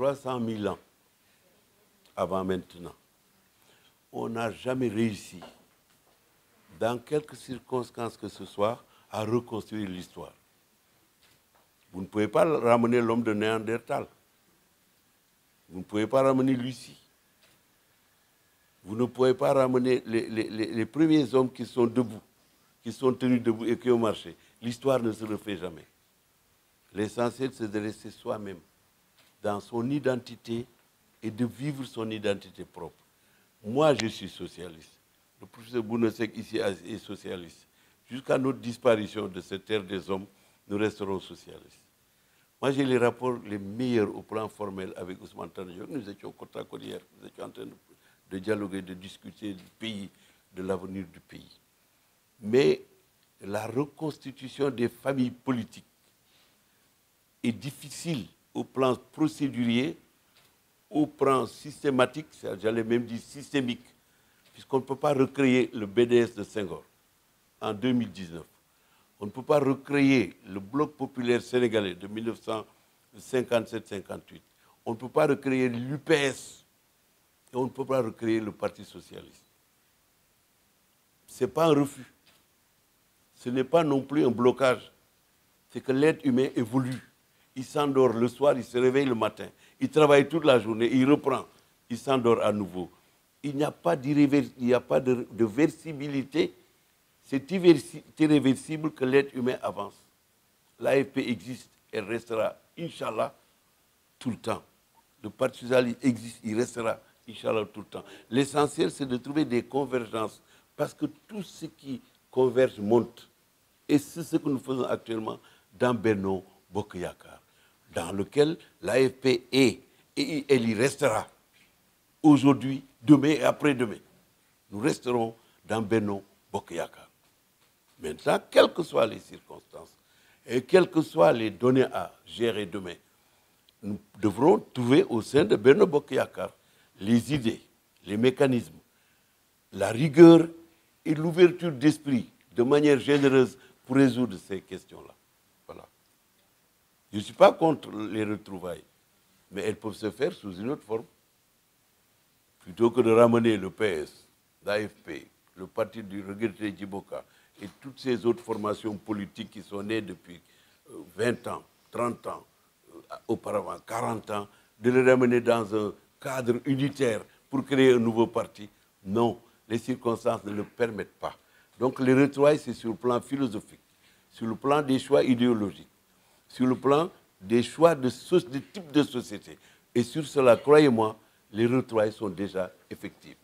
300 000 ans avant maintenant. On n'a jamais réussi, dans quelques circonstances que ce soit, à reconstruire l'histoire. Vous ne pouvez pas ramener l'homme de Néandertal. Vous ne pouvez pas ramener Lucie. Vous ne pouvez pas ramener les premiers hommes qui sont debout, qui sont tenus debout et qui ont marché. L'histoire ne se refait jamais. L'essentiel, c'est de rester soi-même, dans son identité et de vivre son identité propre. Moi, je suis socialiste. Le professeur Bounosek ici est socialiste. Jusqu'à notre disparition de cette terre des hommes, nous resterons socialistes. Moi, j'ai les rapports les meilleurs au plan formel avec Ousmane Tandior. Nous étions côte à côte hier. Nous étions en train de dialoguer, de discuter du pays, de l'avenir du pays. Mais la reconstitution des familles politiques est difficile au plan procédurier, au plan systématique, j'allais même dire systémique, puisqu'on ne peut pas recréer le BDS de Senghor en 2019. On ne peut pas recréer le bloc populaire sénégalais de 1957-58. On ne peut pas recréer l'UPS et on ne peut pas recréer le Parti socialiste. Ce n'est pas un refus. Ce n'est pas non plus un blocage. C'est que l'être humain évolue. Il s'endort le soir, il se réveille le matin. Il travaille toute la journée, il reprend. Il s'endort à nouveau. Il n'y a pas de versibilité. C'est irréversible que l'être humain avance. L'AFP existe, elle restera, Inch'Allah, tout le temps. Le Parti socialiste existe, il restera, Inch'Allah, tout le temps. L'essentiel, c'est de trouver des convergences. Parce que tout ce qui converge monte. Et c'est ce que nous faisons actuellement dans Benno Bokk Yakaar, dans lequel l'AFP est et elle y restera. Aujourd'hui, demain et après-demain. Nous resterons dans Benno Bokk Yakaar. Maintenant, quelles que soient les circonstances et quelles que soient les données à gérer demain, nous devrons trouver au sein de Benno Bokk Yakaar les idées, les mécanismes, la rigueur et l'ouverture d'esprit de manière généreuse pour résoudre ces questions-là. Voilà. Je ne suis pas contre les retrouvailles, mais elles peuvent se faire sous une autre forme. Plutôt que de ramener le PS, l'AFP, le parti du regretté Djiboka et toutes ces autres formations politiques qui sont nées depuis 20 ans, 30 ans, auparavant 40 ans, de les ramener dans un cadre unitaire pour créer un nouveau parti. Non, les circonstances ne le permettent pas. Donc les retrouvailles, c'est sur le plan philosophique, sur le plan des choix idéologiques, sur le plan des choix de type de société. Et sur cela, croyez-moi, les retrouvailles sont déjà effectives.